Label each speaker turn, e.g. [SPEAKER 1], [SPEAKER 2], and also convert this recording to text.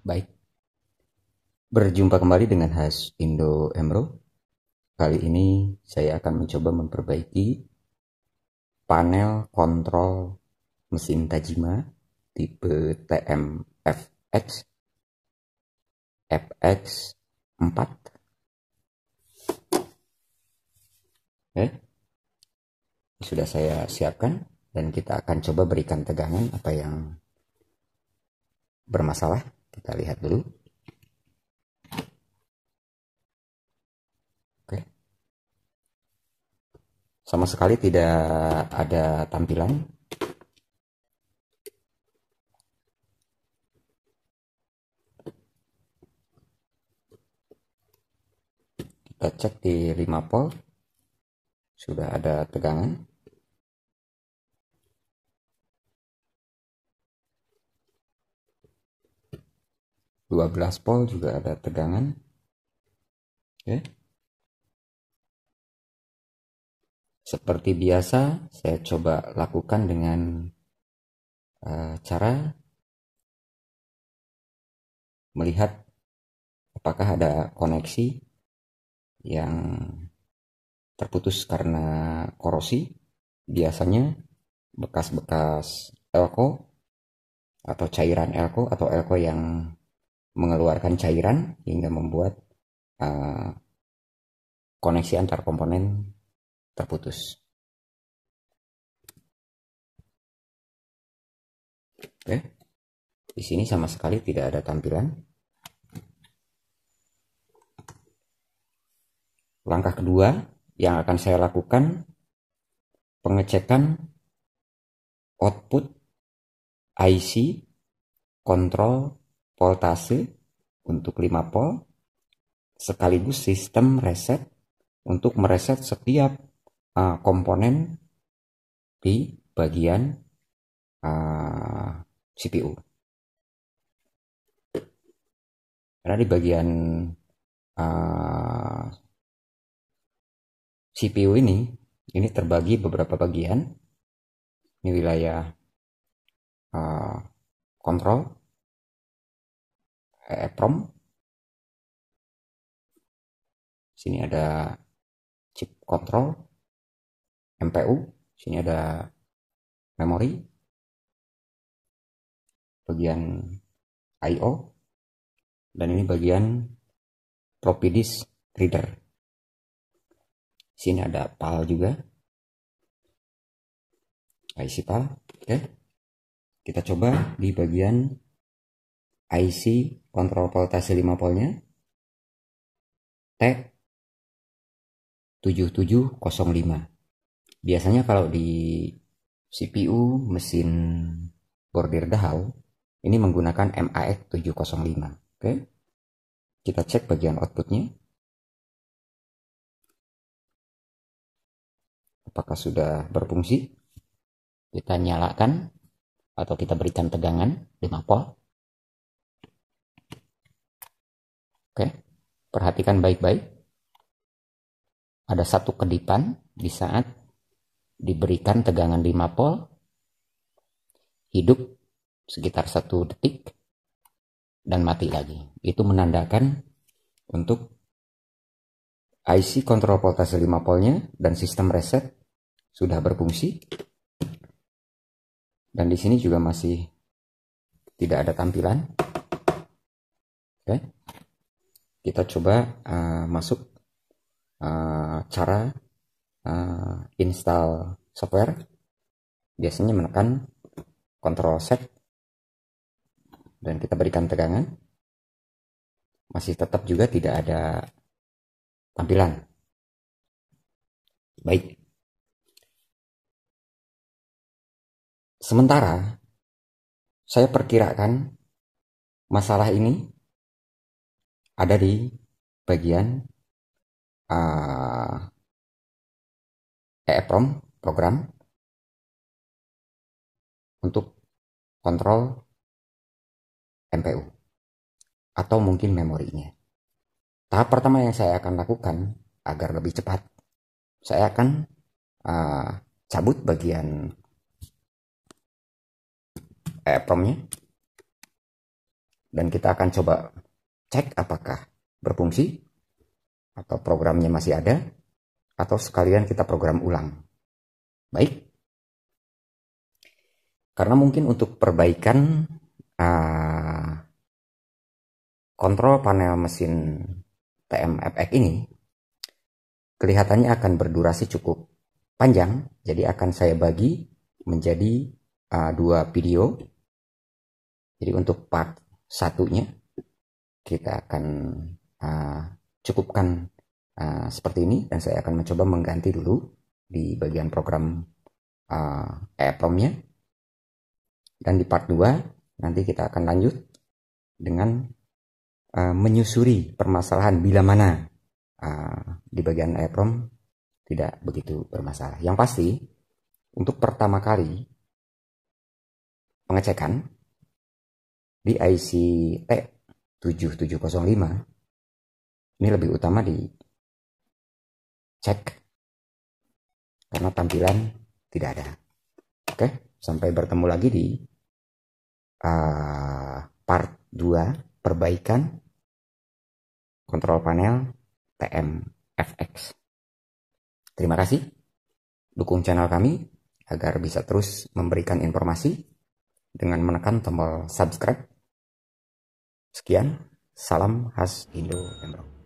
[SPEAKER 1] Baik, berjumpa kembali dengan Has Indo Emro. Kali ini saya akan mencoba memperbaiki panel kontrol mesin Tajima tipe TM FX4. Sudah saya siapkan dan kita akan coba berikan tegangan apa yang bermasalah. Kita lihat dulu. Oke. Sama sekali tidak ada tampilan. Kita cek di 5 volt. Sudah ada tegangan. Dua 12 volt juga ada tegangan. Oke. Seperti biasa, saya coba lakukan dengan cara melihat apakah ada koneksi yang terputus karena korosi. Biasanya bekas-bekas elko atau cairan elko atau elko yang mengeluarkan cairan hingga membuat koneksi antar komponen terputus. Oke, di sini sama sekali tidak ada tampilan. Langkah kedua yang akan saya lakukan, pengecekan output IC kontrol voltase untuk 5 volt sekaligus sistem reset untuk mereset setiap komponen di bagian CPU. Karena di bagian CPU ini terbagi beberapa bagian. Ini wilayah kontrol, EEPROM. Sini ada chip kontrol, MPU. Sini ada memori, bagian I/O, dan ini bagian floppy disk reader. Sini ada PAL juga, IC PAL. Oke, kita coba di bagian IC kontrol voltase 5 voltnya T7705. Biasanya kalau di CPU mesin bordir Dahau ini menggunakan MAX 705. Oke, kita cek bagian outputnya apakah sudah berfungsi. Kita nyalakan atau kita berikan tegangan 5 volt. Oke, perhatikan baik-baik. Ada satu kedipan di saat diberikan tegangan 5 volt, hidup sekitar 1 detik dan mati lagi. Itu menandakan untuk IC kontrol voltase 5 voltnya dan sistem reset sudah berfungsi. Dan di sini juga masih tidak ada tampilan. Oke, kita coba masuk cara install software. Biasanya menekan Ctrl Z dan kita berikan tegangan. Masih tetap juga tidak ada tampilan. Baik. Sementara saya perkirakan masalah ini ada di bagian EEPROM program untuk kontrol MPU atau mungkin memorinya. Tahap pertama yang saya akan lakukan agar lebih cepat, saya akan cabut bagian EEPROM-nya. Dan kita akan coba cek apakah berfungsi atau programnya masih ada, atau sekalian kita program ulang. Baik, karena mungkin untuk perbaikan kontrol panel mesin TM-FX ini kelihatannya akan berdurasi cukup panjang, jadi akan saya bagi menjadi 2 video. Jadi untuk part satunya kita akan cukupkan seperti ini, dan saya akan mencoba mengganti dulu di bagian program EEPROM-nya. Dan di part 2 nanti kita akan lanjut dengan menyusuri permasalahan bila mana di bagian EEPROM tidak begitu bermasalah. Yang pasti untuk pertama kali pengecekan di IC T7705 ini lebih utama dicek karena tampilan tidak ada. Oke, sampai bertemu lagi di part 2 perbaikan kontrol panel TM-FX. Terima kasih, dukung channel kami agar bisa terus memberikan informasi dengan menekan tombol subscribe. Sekian, salam khas Indo Emro.